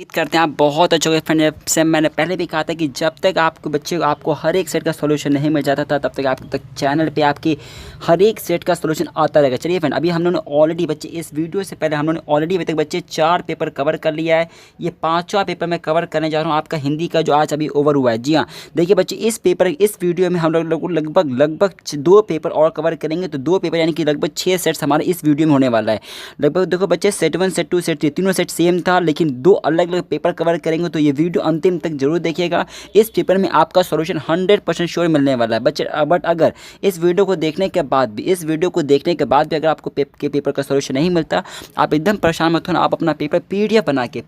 उम्मीद करते हैं आप बहुत अच्छे होंगे फ्रेंड। से मैंने पहले भी कहा था कि जब तक आपको बच्चे को आपको हर एक सेट का सॉल्यूशन नहीं मिल जाता था तब तक आप तक चैनल पे आपकी हर एक सेट का सॉल्यूशन आता रहेगा। चलिए फ्रेंड, अभी हम लोगों ने ऑलरेडी बच्चे इस वीडियो से पहले हम लोगों ने ऑलरेडी अभी तक बच्चे 4 पेपर कवर कर लिया है। ये 5वां पेपर मैं कवर करने जा रहा हूँ आपका हिंदी का, जो आज अभी ओवर हुआ है। जी हाँ, देखिए बच्चे इस वीडियो में हम लोग लगभग 2 पेपर और कवर करेंगे। तो 2 पेपर यानी कि लगभग 6 सेट्स हमारे इस वीडियो में होने वाला है। लगभग देखो बच्चे सेट 1 सेट 2 सेट 3 तीनों सेट सेम था, लेकिन 2 अलग अलग पेपर कवर करेंगे। तो ये वीडियो अंतिम तक जरूर देखिएगा। इस पेपर में आपका सॉल्यूशन 100% श्योर मिलने वाला है बच्चे। बट अगर इस वीडियो को देखने के बाद भी अगर आपको पेपर का सॉल्यूशन नहीं मिलता, आप एकदम परेशान मत होना। आप अपना पेपर पीडीएफ बना के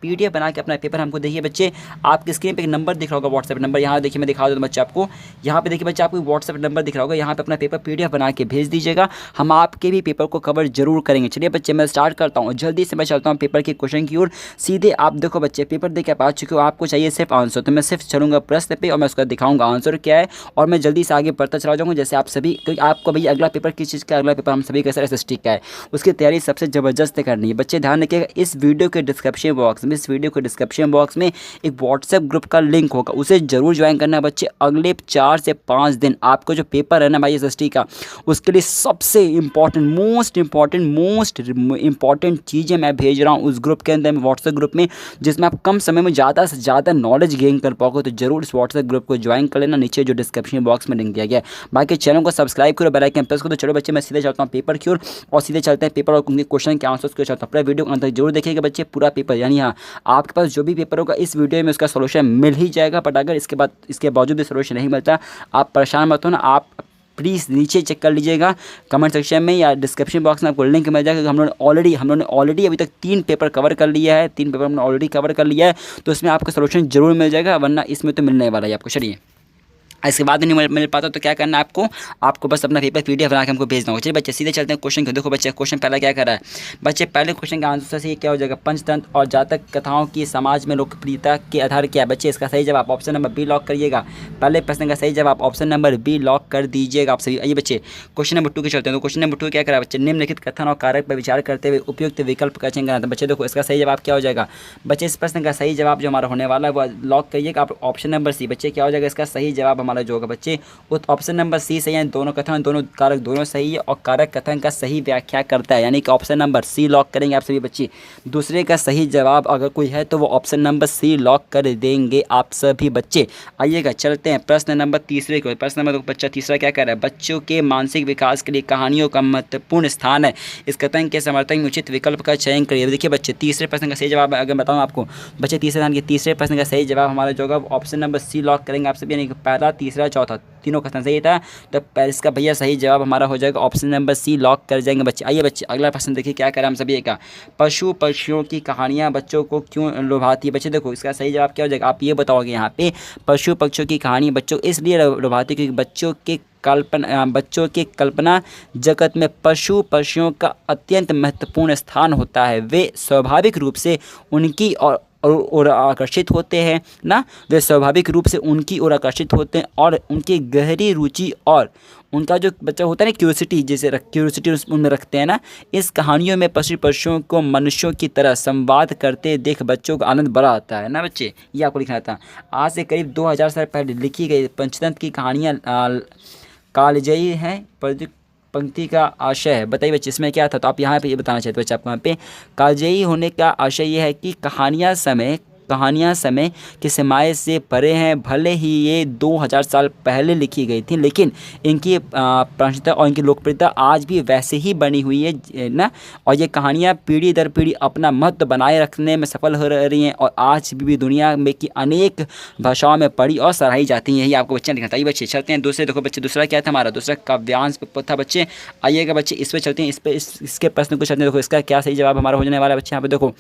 अपना पेपर हमको देखिए बच्चे। आपकी स्क्रीन पे एक नंबर दिख रहा होगा, व्हाट्सएप नंबर। यहाँ देखिए मैं दिखा दूँ बच्चे आपको, यहाँ पे देखिए बच्चे आपको व्हाट्सएप नंबर दिख रहा होगा। यहाँ पे अपना पेपर पीडीएफ बना के भेज दीजिएगा, हम आपके भी पेपर को कवर जरूर करेंगे। चलिए बच्चे मैं स्टार्ट करता हूँ, जल्दी से मैं चलता हूँ पेपर के क्वेश्चन की ओर। सीधे आप देखो बच्चे, पेपर देख के आप आ चुके हो, आपको चाहिए सिर्फ आंसर। तो मैं सिर्फ चलूँगा प्रश्न पे और मैं उसका दिखाऊंगा आंसर क्या है, और मैं जल्दी से आगे बढ़ता चला जाऊँगा। जैसे आप सभी, क्योंकि आपको भैया अगला पेपर किस चीज़ का, अगला पेपर हम सभी का सर एसएसटी का है, उसकी तैयारी सबसे ज़बरदस्त करनी है बच्चे। ध्यान रखिएगा, इस वीडियो के डिस्क्रिप्शन बॉक्स में एक व्हाट्सएप ग्रुप का लिंक होगा, उसे जरूर ज्वाइन करना है बच्चे। अगले 4 से 5 दिन आपको जो पेपर है ना भाई एसएसटी का, उसके लिए सबसे मोस्ट इंपॉर्टेंट चीज़ें मैं भेज रहा हूँ उस ग्रुप के अंदर, व्हाट्सएप ग्रुप में, जिसमें आप कम समय में ज़्यादा से ज़्यादा नॉलेज गेन कर पाओगे। तो जरूर इस व्हाट्सएप ग्रुप को ज्वाइन कर लेना, नीचे जो डिस्क्रिप्शन बॉक्स में लिंक दिया गया है। बाकी चैनल को सब्सक्राइब करो, बेल आइकन प्रेस करो। तो चलो बच्चे मैं सीधे चलता हूँ पेपर की ओर, और सीधे चलते हैं पेपर और उनके क्वेश्चन के आंसर्स के चलता हूँ। पूरा वीडियो अंदर जरूर देखिएगा बच्चे, पूरा पेपर यानी हाँ आपके पास जो भी पेपर होगा इस वीडियो में उसका सोल्यूशन मिल ही जाएगा। बट अगर इसके बावजूद भी सोल्यूशन नहीं मिलता, आप परेशान मत हो ना। आप प्लीज़ नीचे चेक कर लीजिएगा कमेंट सेक्शन में या डिस्क्रिप्शन बॉक्स में, आपको लिंक मिल जाएगा। हम लोगों ने ऑलरेडी अभी तक 3 पेपर कवर कर लिया है, 3 पेपर हमने ऑलरेडी कवर कर लिया है। तो इसमें आपका सोल्यूशन जरूर मिल जाएगा, वरना इसमें तो मिलने वाला है आपको। चलिए इसके बाद नहीं मिल पाता तो क्या करना है आपको बस अपना पेपर पीडीएफ बना के हमको भेजना होगा। चलिए बच्चे सीधे चलते हैं क्वेश्चन को। देखो बच्चे क्वेश्चन पहला क्या कर रहा है बच्चे, पहले क्वेश्चन का आंसर से क्या हो जाएगा, पंचतंत्र और जातक कथाओं की समाज में लोकप्रियता के आधार क्या है बच्चे। इसका सही जवाब ऑप्शन नंबर बी लॉक करिएगा। पहले प्रश्न का सही जवाब ऑप्शन नंबर बी लॉक कर दीजिएगा आप सभी। आइए बच्चे क्वेश्चन नंबर 2 के चलते हैं। तो क्वेश्चन नंबर 2 क्या करा बच्चे, निम्नलिखित कथन और कारक पर विचार करते हुए उपयुक्त विकल्प का चयन करना था बच्चे। देखो इसका सही जवाब क्या हो जाएगा बच्चे, इस प्रश्न का सही जवाब जो हमारा होने वाला है वो लॉक करिएगा आप ऑप्शन नंबर सी। बच्चे क्या हो जाएगा, इसका सही जवाब हमारा जो होगा बच्चे वो ऑप्शन नंबर सी सही है। दोनों कथन दोनों कारक दोनों सही है, और कारक कथन का सही व्याख्या करता है, यानी कि ऑप्शन नंबर सी लॉक करेंगे आप सभी बच्चे। दूसरे का सही जवाब अगर कोई है तो वो ऑप्शन नंबर सी लॉक कर देंगे आप सभी बच्चे। आइएगा चलते हैं प्रश्न नंबर तीसरे को। प्रश्न नंबर बच्चा तीसरा क्या कर रहा है, बच्चों के मानसिक विकास के लिए कहानियों का महत्वपूर्ण स्थान है, इस कथन के समर्थन में उचित विकल्प का चयन करिए। देखिए बच्चे तीसरे प्रश्न का सही जवाब अगर बताऊँ आपको बच्चे, तीसरे प्रश्न का सही जवाब हमारा जो होगा ऑप्शन नंबर सी लॉक करेंगे आप सभी, यानी कि पहला तीसरा चौथा तीनों कथन सही था। तो इसका भैया सही जवाब हमारा हो जाएगा ऑप्शन नंबर सी लॉक कर जाएंगे बच्चे। आइए बच्चे अगला प्रश्न देखिए क्या करें हम सभी का, पशु पक्षियों की कहानियां बच्चों को क्यों लुभाती है बच्चे। देखो इसका सही जवाब क्या हो जाएगा, आप ये बताओगे यहाँ पे पशु पक्षियों की कहानी बच्चों इसलिए लुभाती है क्योंकि बच्चों के कल्पना जगत में पशु पक्षियों का अत्यंत महत्वपूर्ण स्थान होता है। वे स्वाभाविक रूप से उनकी और आकर्षित होते हैं ना, वे स्वाभाविक रूप से उनकी ओर आकर्षित होते हैं, और उनकी गहरी रुचि और उनका जो बच्चा होता है ना क्यूरियोसिटी, जैसे क्यूरियोसिटी उनमें रखते हैं ना। इस कहानियों में पशु पक्षियों को मनुष्यों की तरह संवाद करते देख बच्चों का आनंद बड़ा आता है ना बच्चे। ये आपको लिखना था। आज से करीब 2000 साल पहले लिखी गई पंचतंत्र की कहानियाँ कालजयी हैं। पंक्ति का आशय है, बताइए बच्चे इसमें क्या था। तो आप यहाँ पे ये बताना चाहते बच्चे आपको यहाँ पे, कालजयी होने का आशय ये है कि कहानियाँ समय के सीमाएँ से परे हैं। भले ही ये 2000 साल पहले लिखी गई थी, लेकिन इनकी प्रासंगिकता और इनकी लोकप्रियता आज भी वैसे ही बनी हुई है ना। और ये कहानियाँ पीढ़ी दर पीढ़ी अपना महत्व बनाए रखने में सफल हो रही हैं, और आज भी दुनिया में की अनेक भाषाओं में पढ़ी और सराही जाती हैं। ये आपको बच्चे लिखना था। ये बच्चे चलते हैं दूसरे। देखो बच्चे दूसरा क्या था हमारा, दूसरा काव्यांश था बच्चे। आइएगा बच्चे इस पर चलते हैं, इसके प्रश्न को चलते हैं। देखो इसका क्या सही जवाब हमारा हो जाने वाला है बच्चे। यहाँ पे देखो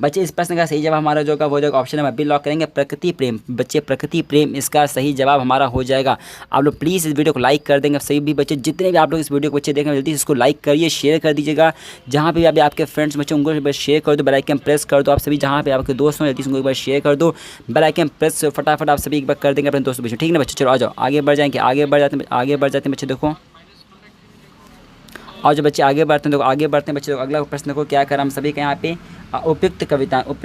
बच्चे इस प्रश्न का सही जवाब हमारा जो होगा वो जो ऑप्शन नंबर बी लॉक करेंगे, प्रकृति प्रेम बच्चे। प्रकृति प्रेम इसका सही जवाब हमारा हो जाएगा। आप लोग प्लीज़ इस वीडियो को लाइक कर देंगे सही भी बच्चे, जितने भी आप लोग इस वीडियो को बच्चे देखें जल्दी इसको लाइक करिए, शेयर कर दीजिएगा। जहाँ पे भी आपके फ्रेंड्स बच्चे उनको बस शेयर कर दो, बेल आइकन प्रेस कर दो। आप सभी जहाँ पे आपके दोस्त हों जल्दी उनको एक बार शेयर कर दो, बेल आइकन प्रेस फटाफट आप सभी एक बार कर देंगे अपने दोस्तों बच्चों, ठीक है बच्चे। चलो आ जाओ आगे बढ़ जाएंगे, आगे बढ़ जाते हैं बच्चे। देखो और जो बच्चे आगे बढ़ते हैं, देखो आगे बढ़ते हैं बच्चे। अगला प्रश्न को क्या करा हम सभी के यहाँ पे,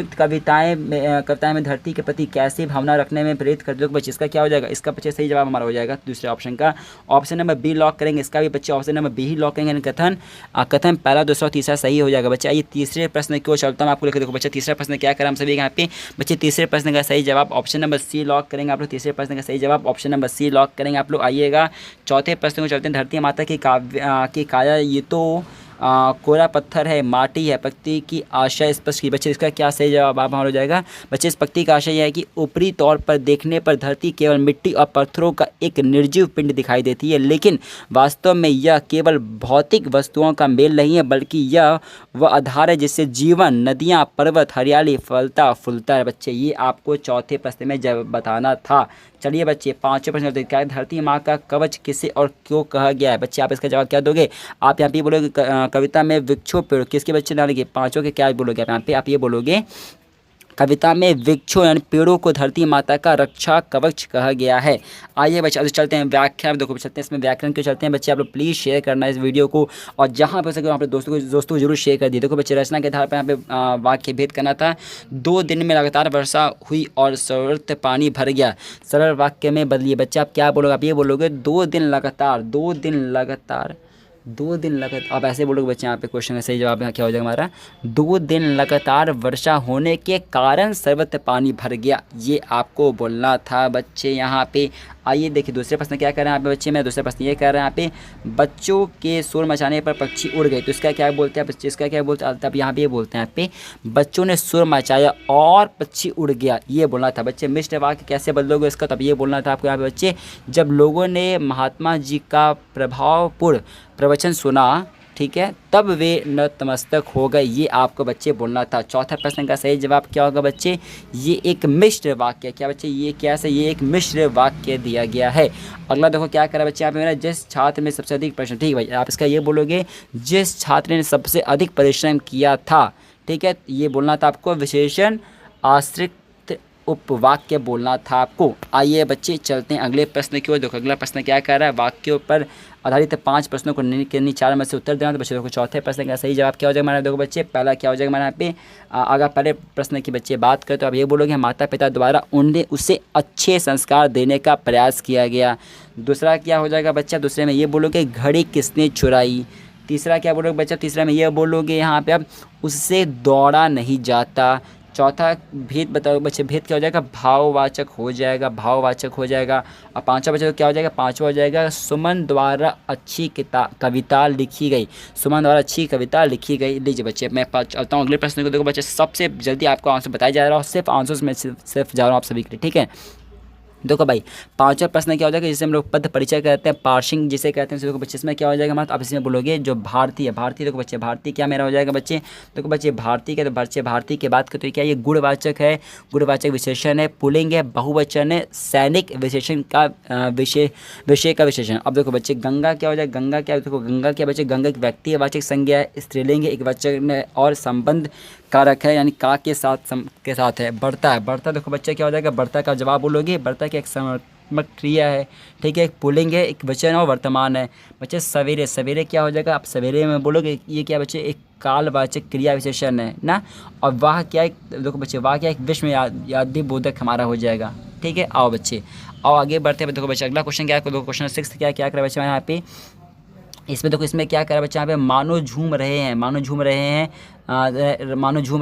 कविताएं में धरती के प्रति कैसी भावना रखने में प्रेरित करते हो बच्चे, इसका क्या हो जाएगा, इसका बच्चे सही जवाब हमारा हो जाएगा दूसरे ऑप्शन का। ऑप्शन नंबर बी लॉक करेंगे, इसका भी बच्चे ऑप्शन नंबर बी ही लॉक करेंगे। कथन पहला दूसरा और तीसरा सही हो जाएगा बच्चे। आइए तीसरे प्रश्न की ओर चलता हूँ, आपको लेकर देखो बच्चे तीसरा प्रश्न क्या करें हम सभी यहाँ पे बच्चे। तीसरे प्रश्न का सही जवाब ऑप्शन नंबर सी लॉक करेंगे आप लोग। तीसरे प्रश्न का सही जवाब ऑप्शन नंबर सी लॉक करेंगे आप लोग। आइएगा चौथे प्रश्न को चलते हैं। धरती माता की काया ये तो कोरा पत्थर है, माटी है, प्रकृति की आशय स्पष्ट की बच्चे, इसका क्या सही जवाब आप हो जाएगा बच्चे। इस प्रकृति का आशय यह है कि ऊपरी तौर पर देखने पर धरती केवल मिट्टी और पत्थरों का एक निर्जीव पिंड दिखाई देती है, लेकिन वास्तव में यह केवल भौतिक वस्तुओं का मेल नहीं है, बल्कि यह वह आधार है जिससे जीवन, नदियाँ, पर्वत, हरियाली फलता फूलता है बच्चे। ये आपको चौथे प्रश्न में जब बताना था। चलिए बच्चे पांचवें प्रश्न क्या है, धरती माँ का कवच किसे और क्यों कहा गया है बच्चे। आप इसका जवाब क्या दोगे, आप यहाँ पे बोलोगे कविता में वृक्षों पेड़ किसके बच्चे डालेंगे, पांचों के क्या बोलोगे आप यहाँ पे, आप ये बोलोगे कविता में वृक्षों यानी पेड़ों को धरती माता का रक्षा कवच कहा गया है। आइए बच्चे अब चलते हैं व्याख्या में, देखो चलते हैं इसमें व्याकरण क्यों चलते हैं बच्चे। आप लोग प्लीज़ शेयर करना इस वीडियो को, और जहाँ पर सके वहाँ पर दोस्तों को जरूर शेयर कर दिए। देखो बच्चे रचना के आधार पर यहाँ पे वाक्य भेद करना था। 2 दिन में लगातार वर्षा हुई और सर्वत्र पानी भर गया, सरल वाक्य में बदलिए बच्चे। आप क्या बोलोगे, आप ये बोलोगे 2 दिन लगातार, 2 दिन लगातार आप ऐसे बोलोगे बच्चे। यहाँ पे क्वेश्चन का सही जवाब क्या हो जाएगा हमारा, 2 दिन लगातार वर्षा होने के कारण सर्वत्र पानी भर गया, ये आपको बोलना था बच्चे यहाँ पे। आइए देखिए दूसरे प्रश्न क्या कर रहे हैं यहाँ पे बच्चे। मैं दूसरे प्रश्न ये कर रहे हैं यहाँ पे, बच्चों के शोर मचाने पर पक्षी उड़ गए, तो इसका क्या बोलते हैं बच्चे, इसका क्या बोलते हैं अब यहाँ पे ये बोलते हैं यहाँ पे, बच्चों ने शोर मचाया और पक्षी उड़ गया, ये बोलना था बच्चे। मिश्र वाक्य कैसे बदलोगे इसका, तब ये बोलना था आपको यहाँ पे बच्चे। जब लोगों ने महात्मा जी का प्रभावपूर्ण प्रवचन सुना, ठीक है, तब वे नतमस्तक हो गए, ये आपको बच्चे बोलना था। चौथा प्रश्न का सही जवाब क्या होगा बच्चे, ये एक मिश्र वाक्य, क्या बच्चे ये क्या से, ये एक मिश्र वाक्य दिया गया है। अगला देखो क्या करा बच्चे यहाँ पे मेरा, जिस छात्र ने सबसे अधिक प्रश्न, ठीक है भाई आप इसका ये बोलोगे जिस छात्र ने सबसे अधिक परिश्रम किया था, ठीक है, ये बोलना था आपको। विशेषण आश्रित उपवाक्य बोलना था आपको। आइए बच्चे चलते हैं अगले प्रश्न की ओर। देखो अगला प्रश्न क्या कह रहा है, वाक्यों पर आधारित 5 प्रश्नों को 4 में से उत्तर देना। तो बच्चे देखो चौथे प्रश्न का सही जवाब क्या हो जाएगा हमारा, देखो बच्चे पहला क्या हो जाएगा हमारे यहाँ पे। अगर पहले प्रश्न की बच्चे बात करें तो आप ये बोलोगे माता पिता द्वारा उसे अच्छे संस्कार देने का प्रयास किया गया। दूसरा क्या हो जाएगा बच्चा, दूसरे में ये बोलोगे घड़ी किसने चुराई। तीसरा क्या बोलोगे बच्चा, तीसरा में ये बोलोगे यहाँ पे अब उससे दौड़ा नहीं जाता। चौथा भेद बताओ बच्चे, भेद क्या हो जाएगा, भाववाचक हो जाएगा, भाववाचक हो जाएगा। और पांचवा बच्चे क्या हो जाएगा, पांचवा हो जाएगा सुमन द्वारा अच्छी कविता लिखी गई, सुमन द्वारा अच्छी कविता लिखी गई। लीजिए बच्चे मैं चलता हूँ अगले प्रश्न को। देखो बच्चे सबसे जल्दी आपको आंसर बताया जा रहा है, सिर्फ आंसर में सिर्फ जा रहा हूँ आप सभी के लिए, ठीक है। देखो भाई पांचवा प्रश्न क्या हो जाएगा, जिसे हम लोग पद परिचय कहते हैं, पार्सिंग जिसे कहते हैं। देखो बच्चे इसमें क्या हो जाएगा हमारा, आप इसमें बोलोगे जो भारतीय, देखो बच्चे भारतीय क्या मेरा हो जाएगा बच्चे। देखो बच्चे भारतीय के, तो बच्चे भारतीय के बात करते क्या, ये गुणवाचक है, गुणवाचक विशेषण है, पुल्लिंग है, बहुवचन है, सैनिक विशेषण का विषय का विशेषण। अब देखो बच्चे गंगा क्या हो जाएगा, गंगा क्या, देखो गंगा क्या बच्चे, गंगा एक व्यक्तिवाचक संज्ञा है, स्त्रीलिंग है, एक वचन है और संबंध कारक है, यानी का के साथ है। बढ़ता देखो बच्चे क्या हो जाएगा, बढ़ता का जवाब बोलोगे, बढ़ता की एक समर्पक क्रिया है, ठीक है, एक पुल्लिंग है, एक वचन और वर्तमान है। बच्चे सवेरे क्या हो जाएगा, आप सवेरे में बोलोगे, ये क्या बच्चे एक कालवाचक क्रिया विशेषण है ना। और वाह क्या एक, देखो बच्चे वाह क्या एक विश्व यादी बोधक हमारा हो जाएगा, ठीक है। आओ बच्चे आओ आगे बढ़ते हैं। देखो बच्चे अगला क्वेश्चन क्या है, देखो क्वेश्चन 6 क्या करा बच्चे यहाँ पे, इसमें देखो इसमें क्या करा बच्चे यहाँ पे, मानो झूम रहे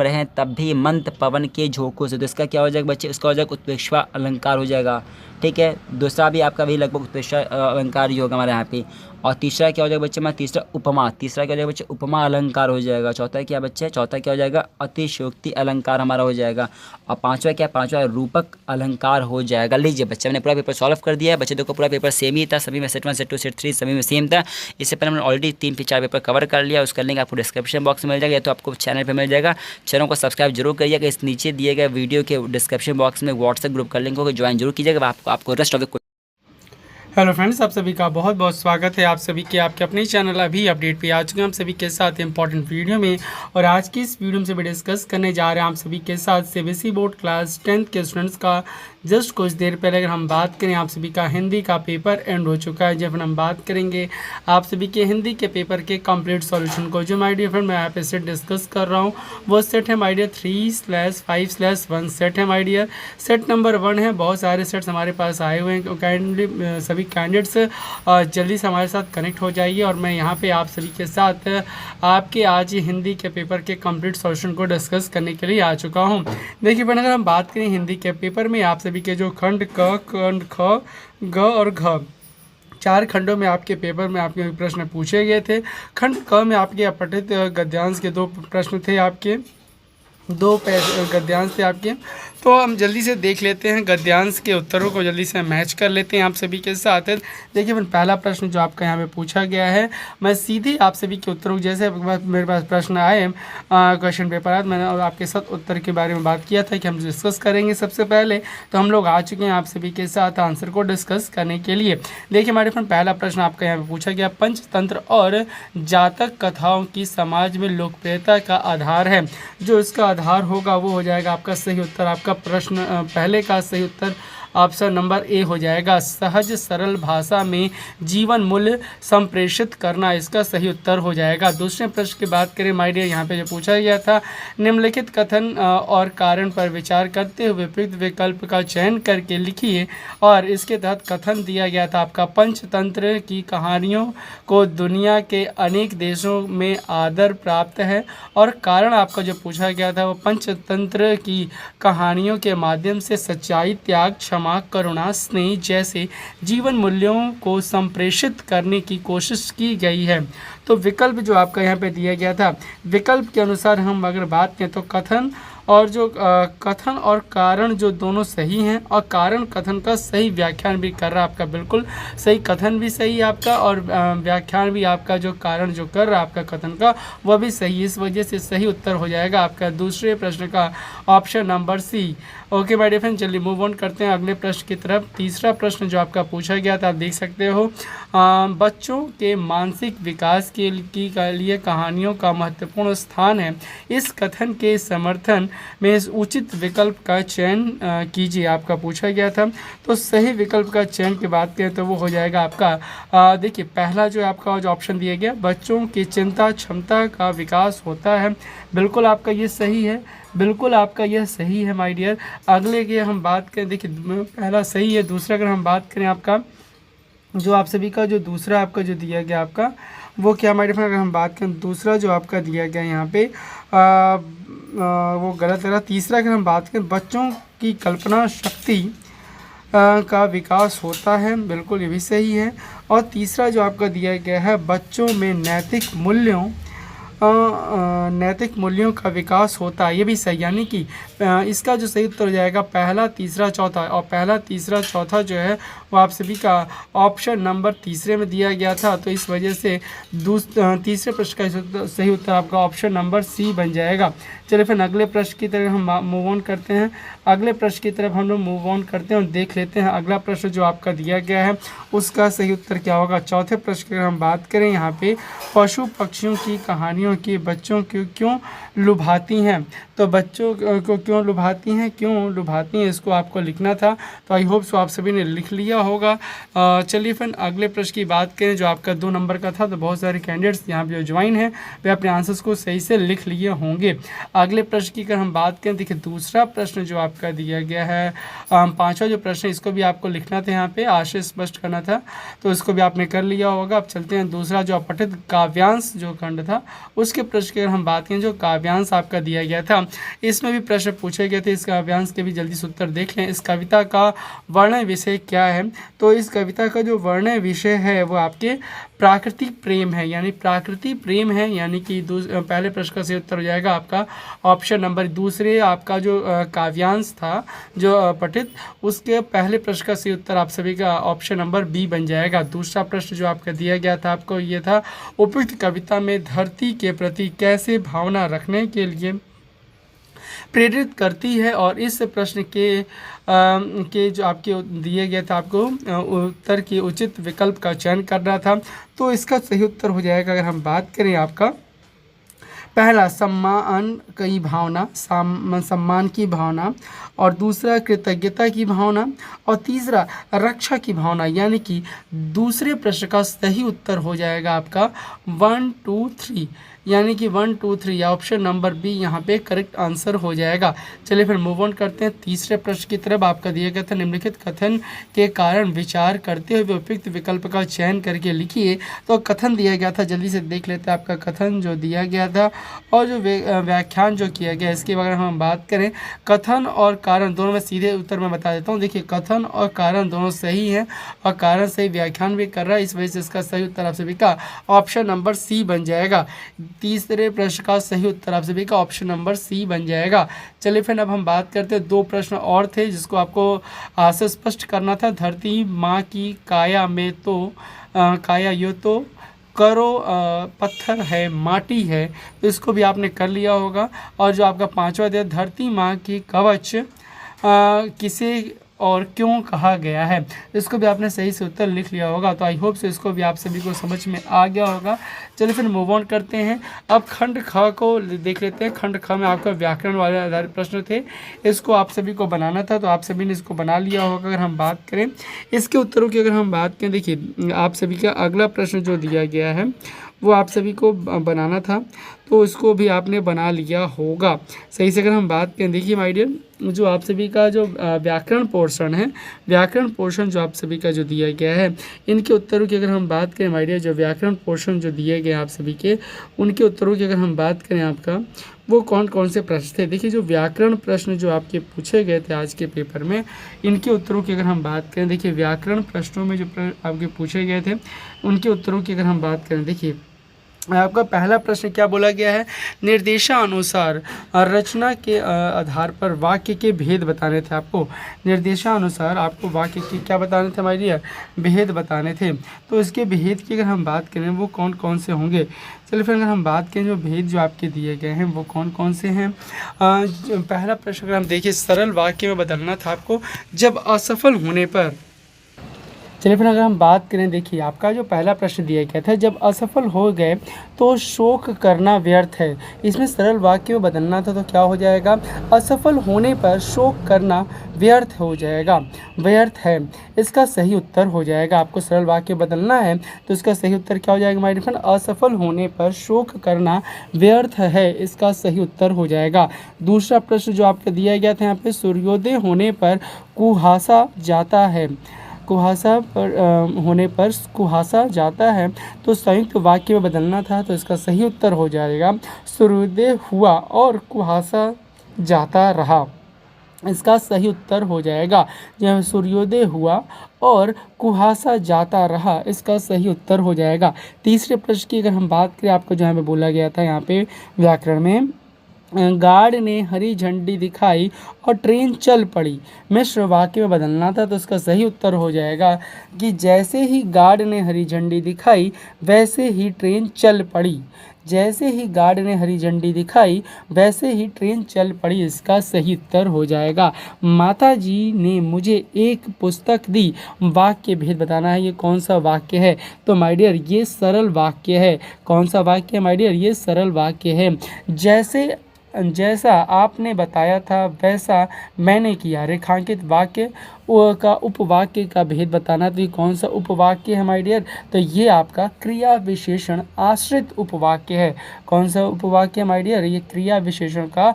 हैं तब भी मंद पवन के झोंकों से। तो इसका क्या हो जाएगा बच्चे, इसका हो जाएगा उत्प्रेक्षा अलंकार हो जाएगा, ठीक है। दूसरा भी आपका भी लगभग उत्प्रेक्षा अलंकार ही होगा हमारे यहाँ पे। और तीसरा क्या हो जाएगा बच्चे हमारा, तीसरा क्या हो जाएगा बच्चे, उपमा अलंकार हो जाएगा। चौथा क्या बच्चे, चौथा क्या हो जाएगा, अतिशयोक्ति अलंकार हमारा हो जाएगा। और पांचवा रूपक अलंकार हो जाएगा। लीजिए बच्चे मैंने पूरा पेपर सॉल्व कर दिया है बच्चे। देखो पूरा पेपर सेम ही था, सभी में सेट 1 सेट 2 सेट 3 सभी में सेम था। इससे पहले हमने ऑलरेडी 3 से 4 पेपर कवर कर लिया, उसका लिंक आपको डिस्क्रिप्शन बॉक्स में मिल जाएगा, या तो आपको चैनल पर मिल जाएगा। चैनल को सब्सक्राइब जरूर करिएगा। इस नीचे दिए गए वीडियो के डिस्क्रिप्शन बॉक्स में व्हाट्सएप ग्रुप का लिंक होगा, ज्वाइन जरूर कीजिएगा। आपको rest of the hello friends, आप सभी का बहुत बहुत स्वागत है। आप सभी के आपके अपने चैनल अभी अपडेट पे आ चुके हैं हम सभी के साथ इंपॉर्टेंट वीडियो में। और आज की इस वीडियो में से भी डिस्कस करने जा रहे हैं आप सभी के साथ सीबीएसई बोर्ड क्लास 10th के स्टूडेंट्स का जस्ट कुछ देर पहले अगर हम बात करें, आप सभी का हिंदी का पेपर एंड हो चुका है। जब हम बात करेंगे आप सभी के हिंदी के पेपर के कंप्लीट सॉल्यूशन को, जो माय डियर फ्रेंड मैं यहाँ पे सेट डिस्कस कर रहा हूँ, वो सेट है माय डियर 3/5/1 सेट है माय डियर। सेट नंबर 1 है। बहुत सारे सेट्स हमारे पास आए हुए हैं। काइंडली सभी कैंडिडेट्स जल्दी से हमारे साथ कनेक्ट हो जाइए। और मैं यहाँ पे आप सभी के साथ आपके आज ही हिंदी के पेपर के कंप्लीट सॉल्यूशन को डिस्कस करने के लिए आ चुका हूँ। देखिए फ्रेंड, अगर हम बात करें हिंदी के पेपर में, आप सभी के जो खंड क, खंड ख, ग और घ, 4 खंडों में आपके पेपर में आपके प्रश्न पूछे गए थे। खंड क में आपके अपठित गद्यांश के 2 प्रश्न थे, आपके 2 गद्यांश थे आपके। तो हम जल्दी से देख लेते हैं गद्यांश के उत्तरों को, जल्दी से मैच कर लेते हैं आप सभी के साथ। देखिए पहला प्रश्न जो आपका यहाँ पे पूछा गया है, मैं सीधे आप सभी के उत्तरों, जैसे मेरे पास प्रश्न आए क्वेश्चन पेपर आज, मैंने और आपके साथ उत्तर के बारे में बात किया था कि हम डिस्कस करेंगे। सबसे पहले तो हम लोग आ चुके हैं आप सभी के साथ आंसर को डिस्कस करने के लिए। देखिए हमारे फ्रेंड, पहला प्रश्न आपका यहाँ पे पूछा गया, पंचतंत्र और जातक कथाओं की समाज में लोकप्रियता का आधार है। जो इसका आधार होगा वो हो जाएगा आपका सही उत्तर। आपका प्रश्न पहले का सही उत्तर ऑप्शन नंबर ए हो जाएगा, सहज सरल भाषा में जीवन मूल्य संप्रेषित करना, इसका सही उत्तर हो जाएगा। दूसरे प्रश्न की बात करें माय डियर, यहाँ पे जो पूछा गया था, निम्नलिखित कथन और कारण पर विचार करते हुए उपयुक्त विकल्प का चयन करके लिखिए। और इसके तहत कथन दिया गया था आपका, पंचतंत्र की कहानियों को दुनिया के अनेक देशों में आदर प्राप्त है। और कारण आपका जो पूछा गया था, वो पंचतंत्र की कहानियों के माध्यम से सच्चाई, त्याग, क्षमा, करुणा, स्नेह जैसे जीवन मूल्यों को संप्रेषित करने की कोशिश की गई है। तो विकल्प जो आपका यहाँ पे दिया गया था, विकल्प के अनुसार हम अगर बात करें तो कथन और जो कथन और कारण जो दोनों सही हैं, और कारण कथन का सही व्याख्यान भी कर रहा है आपका, बिल्कुल सही, कथन भी सही है आपका और व्याख्यान भी आपका, जो कारण जो कर रहा है आपका कथन का, वह भी सही। इस वजह से सही उत्तर हो जाएगा आपका दूसरे प्रश्न का option number C. Okay my dear friend, चलिए मूव ऑन करते हैं अगले प्रश्न की तरफ। तीसरा प्रश्न जो आपका पूछा गया था, आप देख सकते हो, बच्चों के मानसिक विकास के लिए कहानियों का महत्वपूर्ण स्थान है। इस कथन के समर्थन में उचित विकल्प का चयन कीजिए, आपका पूछा गया था। तो सही विकल्प का चयन की बात करें तो वो हो जाएगा आपका, देखिए पहला जो आपका जो ऑप्शन दिया गया, बच्चों की चिंता क्षमता का विकास होता है, बिल्कुल आपका ये सही है, बिल्कुल आपका यह सही है माय डियर। अगले की हम बात करें, देखिए पहला सही है। दूसरा अगर हम बात करें आपका, जो आप सभी का जो दूसरा आपका जो दिया गया आपका, वो क्या माय डियर, अगर हम बात करें दूसरा जो आपका दिया गया यहाँ पे वो गलत लगा। तीसरा अगर हम बात करें, बच्चों की कल्पना शक्ति का विकास होता है, बिल्कुल ये भी सही है। और तीसरा जो आपका दिया गया है, बच्चों में नैतिक मूल्यों का विकास होता है, ये भी सही। यानी कि इसका जो सही उत्तर हो जाएगा पहला तीसरा चौथा, और पहला तीसरा चौथा जो है वो आप सभी का ऑप्शन नंबर तीसरे में दिया गया था। तो इस वजह से तीसरे प्रश्न का सही उत्तर आपका ऑप्शन नंबर सी बन जाएगा। चलिए फिर अगले प्रश्न की तरफ हम मूव ऑन करते हैं। अगले प्रश्न की तरफ हम लोग मूव ऑन करते हैं और देख लेते हैं अगला प्रश्न जो आपका दिया गया है उसका सही उत्तर क्या होगा। चौथे प्रश्न की हम बात करें, यहाँ पे पशु पक्षियों की कहानियों की बच्चों को क्यों लुभाती हैं, तो बच्चों को क्यों लुभाती हैं, इसको आपको लिखना था। तो आई होप सो आप सभी ने लिख लिया होगा। चलिए फिर अगले प्रश्न की बात करें जो आपका 2 नंबर का था। तो बहुत सारे कैंडिडेट्स यहाँ पे जो ज्वाइन है वे अपने आंसर्स को सही से लिख लिए होंगे। अगले प्रश्न की अगर हम बात करें, देखिए दूसरा प्रश्न जो आपका दिया गया है, 5वां जो प्रश्न, इसको भी आपको लिखना था, यहाँ पे आशय स्पष्ट करना था, तो इसको भी आपने कर लिया होगा। अब चलते हैं दूसरा जो अपठित काव्यांश जो खंड था उसके प्रश्न की अगर हम बात करें, जो काव्यांश आपका दिया गया था इसमें भी प्रश्न पूछे गए थे। इस काव्यांश के भी जल्दी से उत्तर देख लें। इस कविता का वर्णन विषय क्या है, तो इस कविता का जो वर्णन विषय है वो आपके प्राकृतिक प्रेम है, यानी प्राकृतिक प्रेम है, यानी कि पहले प्रश्न का सही उत्तर हो जाएगा आपका ऑप्शन नंबर दूसरे। आपका जो काव्यांश था जो पठित, उसके पहले प्रश्न का सही उत्तर आप सभी का ऑप्शन नंबर बी बन जाएगा। दूसरा प्रश्न जो आपका दिया गया था आपको ये था, उपयुक्त कविता में धरती के प्रति कैसे भावना रखने के लिए प्रेरित करती है। और इस प्रश्न के जो आपके दिए गए थे, आपको उत्तर के उचित विकल्प का चयन करना था। तो इसका सही उत्तर हो जाएगा, अगर हम बात करें आपका पहला सम्मान की भावना, सम्मान की भावना, और दूसरा कृतज्ञता की भावना, और तीसरा रक्षा की भावना। यानी कि दूसरे प्रश्न का सही उत्तर हो जाएगा आपका 1 2 3, यानी कि 1 2 3 या ऑप्शन नंबर बी यहाँ पे करेक्ट आंसर हो जाएगा। चलिए फिर मूव ऑन करते हैं तीसरे प्रश्न की तरफ। आपका दिया गया था निम्नलिखित कथन के कारण विचार करते हुए उपयुक्त विकल्प का चयन करके लिखिए। तो कथन दिया गया था, जल्दी से देख लेते हैं आपका कथन जो दिया गया था और जो व्याख्यान जो किया गया, इसके बारे में हम बात करें। कथन और कारण दोनों में सीधे उत्तर मैं बता देता हूँ। देखिए, कथन और कारण दोनों सही हैं और कारण सही व्याख्यान भी कर रहा है, इस वजह से इसका सही उत्तर आप सभी का ऑप्शन नंबर सी बन जाएगा। तीसरे प्रश्न का सही उत्तर आप सभी का ऑप्शन नंबर सी बन जाएगा। चलिए फिर अब हम बात करते हैं, दो प्रश्न और थे जिसको आपको से स्पष्ट करना था। धरती माँ की काया में तो काया यो तो करो पत्थर है माटी है, तो इसको भी आपने कर लिया होगा। और जो आपका पांचवा दिया, धरती माँ की कवच किसे और क्यों कहा गया है, इसको भी आपने सही से उत्तर लिख लिया होगा। तो आई होप से इसको भी आप सभी को समझ में आ गया होगा। चलिए फिर मूव ऑन करते हैं। अब खंड ख को देख लेते हैं। खंड ख में आपका व्याकरण वाले आधारित प्रश्न थे, इसको आप सभी को बनाना था, तो आप सभी ने इसको बना लिया होगा। अगर हम बात करें इसके उत्तरों की, अगर हम बात करें, देखिए आप सभी का अगला प्रश्न जो दिया गया है वो आप सभी को बनाना था, तो इसको भी आपने बना लिया होगा सही से। अगर हम बात करें, देखिए माय डियर, जो आप सभी का जो व्याकरण पोर्शन है, व्याकरण पोर्शन जो आप सभी का जो दिया गया है, इनके उत्तरों की अगर हम बात करें माय डियर, जो व्याकरण पोर्शन जो दिए गए आप सभी के, उनके उत्तरों की अगर हम बात करें आपका, वो कौन कौन से प्रश्न थे। देखिए, जो व्याकरण प्रश्न जो आपके पूछे गए थे आज के पेपर में, इनके उत्तरों की अगर हम बात करें, देखिए व्याकरण प्रश्नों में जो आपके पूछे गए थे उनके उत्तरों की अगर हम बात करें, देखिए आपका पहला प्रश्न क्या बोला गया है, निर्देशानुसार रचना के आधार पर वाक्य के भेद बताने थे आपको। निर्देशानुसार आपको वाक्य के क्या बताने थे हमारे लिए, भेद बताने थे। तो इसके भेद की अगर हम बात करें वो कौन कौन से होंगे। चलिए फिर अगर हम बात करें जो भेद जो आपके दिए गए हैं वो कौन कौन से हैं। पहला प्रश्न अगर हम देखिए, सरल वाक्य में बदलना था आपको जब असफल होने पर। चलिए फिर अगर हम बात करें, देखिए आपका जो पहला प्रश्न दिया गया था, जब असफल हो गए तो शोक करना व्यर्थ है। इसमें सरल वाक्य में बदलना था, तो क्या हो जाएगा, असफल होने पर शोक करना व्यर्थ हो जाएगा, व्यर्थ है, इसका सही उत्तर हो जाएगा। आपको सरल वाक्य बदलना है तो इसका सही उत्तर क्या हो जाएगा हमारे फ्रेंड, असफल होने पर शोक करना व्यर्थ है, इसका सही उत्तर हो जाएगा। दूसरा प्रश्न जो आपको दिया गया था यहाँ पे, सूर्योदय होने पर कुहासा जाता है, कुहासा पर होने पर कुहासा जाता है, तो संयुक्त वाक्य में बदलना था, तो इसका सही उत्तर हो जाएगा सूर्योदय हुआ और कुहासा जाता रहा, इसका सही उत्तर हो जाएगा। जब सूर्योदय हुआ और कुहासा जाता रहा, इसका सही उत्तर हो जाएगा। तीसरे प्रश्न की अगर हम बात करें, आपको जहाँ पे बोला गया था यहाँ पे व्याकरण में, गार्ड ने हरी झंडी दिखाई और ट्रेन चल पड़ी, मिश्र वाक्य में बदलना था, तो इसका सही उत्तर हो जाएगा कि जैसे ही गार्ड ने हरी झंडी दिखाई वैसे ही ट्रेन चल पड़ी, जैसे ही गार्ड ने हरी झंडी दिखाई वैसे ही ट्रेन चल पड़ी, इसका सही उत्तर हो जाएगा। माता जी ने मुझे एक पुस्तक दी, वाक्य भेद बताना है, ये कौन सा वाक्य है, तो माय डियर ये सरल वाक्य है। कौन सा वाक्य है माय डियर, ये सरल वाक्य है। जैसा आपने बताया था वैसा मैंने किया, रेखांकित वाक्य का उपवाक्य का भेद बताना, तो ये कौन सा उपवाक्य है माय डियर, तो ये आपका क्रिया विशेषण आश्रित उपवाक्य है। कौन सा उपवाक्य है माय डियर, ये क्रिया विशेषण का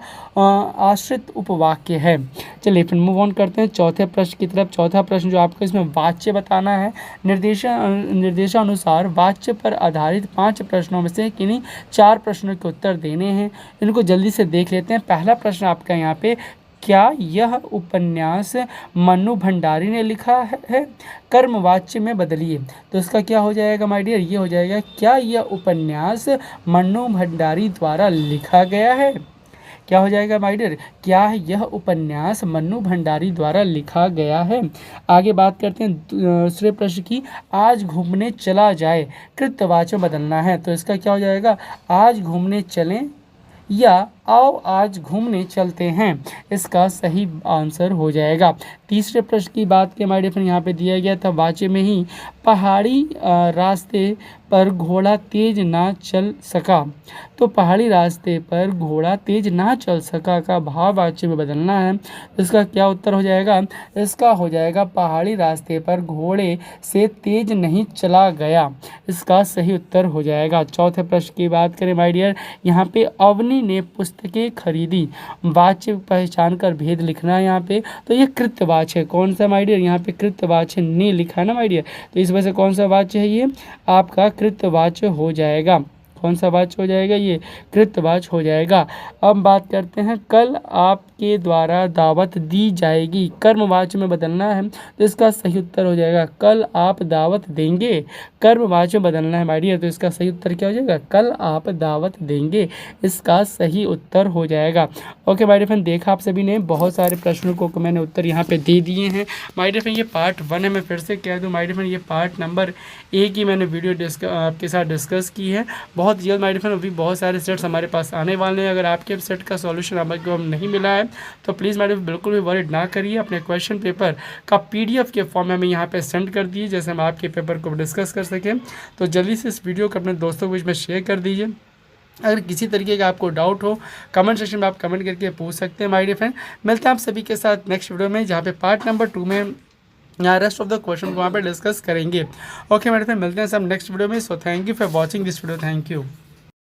आश्रित उपवाक्य है। चलिए फिर मूव ऑन करते हैं चौथे प्रश्न की तरफ। चौथा प्रश्न जो आपको इसमें वाच्य बताना है, निर्देशानुसार वाच्य पर आधारित 5 प्रश्नों में से किन्हीं 4 प्रश्नों के उत्तर देने हैं, इनको जल्दी से देख लेते हैं। पहला प्रश्न आपका यहाँ पे, क्या यह उपन्यास मन्नू भंडारी ने लिखा है, कर्मवाच्य में बदलिए, तो इसका क्या हो जाएगा माय डियर, ये हो जाएगा क्या यह उपन्यास मन्नू भंडारी द्वारा लिखा गया है। क्या हो जाएगा माय डियर, क्या यह उपन्यास मन्नू भंडारी द्वारा लिखा गया है। आगे बात करते हैं दूसरे प्रश्न की, आज घूमने चला जाए, कृतवाच्य में बदलना है, तो इसका क्या हो जाएगा, आज घूमने चलें या आओ आज घूमने चलते हैं, इसका सही आंसर हो जाएगा। तीसरे प्रश्न की बात की हमारे फ्रेंड यहाँ पे दिया गया था वाक्य में ही पहाड़ी रास्ते पर घोड़ा तेज ना चल सका। तो पहाड़ी रास्ते पर घोड़ा तेज ना चल सका का भाव वाक्य में बदलना है। इसका क्या उत्तर हो जाएगा? इसका हो जाएगा पहाड़ी रास्ते पर घोड़े से तेज नहीं चला गया, इसका सही उत्तर हो जाएगा। चौथे प्रश्न की बात करें माय डियर, यहाँ पे अवनी ने पुस्तकें खरीदी, वाच्य पहचान कर भेद लिखना है यहाँ पे। तो ये कृत्यवाच्य है, कौन सा माय डियर? यहाँ पे कृत्यवाच्य ने लिखा है ना माय डियर, तो इस वजह से कौन सा वाच्य है? ये आपका कृत्यवाच्य हो जाएगा। कौन सा वाच्य हो जाएगा? ये कृत्यवाच्य हो जाएगा। अब बात करते हैं कल आपके द्वारा दावत दी जाएगी, कर्मवाच्य में बदलना है, तो इसका सही उत्तर हो जाएगा कल आप दावत देंगे, कर्मवाच्य में बदलना है माय डियर, तो इसका सही उत्तर क्या हो जाएगा? कल आप दावत देंगे, इसका सही उत्तर हो जाएगा। ओके माय डियर फ्रेंड, देखा आप सभी ने बहुत सारे प्रश्नों को मैंने उत्तर यहाँ पे दे दिए हैं माय डियर फ्रेंड। ये पार्ट 1 है, मैं फिर से कह दूँ माय डियर फ्रेंड, ये पार्ट नंबर 1 की मैंने वीडियो आपके साथ डिस्कस की है। बहुत जल्द माय डियर फ्रेंड अभी बहुत सारे सेट्स हमारे पास आने वाले हैं। अगर आपके सेट का सॉल्यूशन आपको नहीं मिला है तो प्लीज़ माय डियर बिल्कुल भी वरीड ना करिए, अपने क्वेश्चन पेपर का PDF के फॉर्म में हमें यहाँ पे सेंड कर दिए, जैसे हम आपके पेपर को डिस्कस कर सकें। तो जल्दी से इस वीडियो को अपने दोस्तों के बीच में शेयर कर दीजिए। अगर किसी तरीके का आपको डाउट हो कमेंट सेक्शन में आप कमेंट करके पूछ सकते हैं माय डियर फ्रेंड। मिलते हैं आप सभी के साथ नेक्स्ट वीडियो में, जहाँ पे पार्ट नंबर 2 में यहाँ रेस्ट ऑफ द क्वेश्चन को वहाँ पे डिस्कस करेंगे। ओके माय डियर फ्रेंड, मिलते हैं सब नेक्स्ट वीडियो में। So thank you for watching this video, thank you.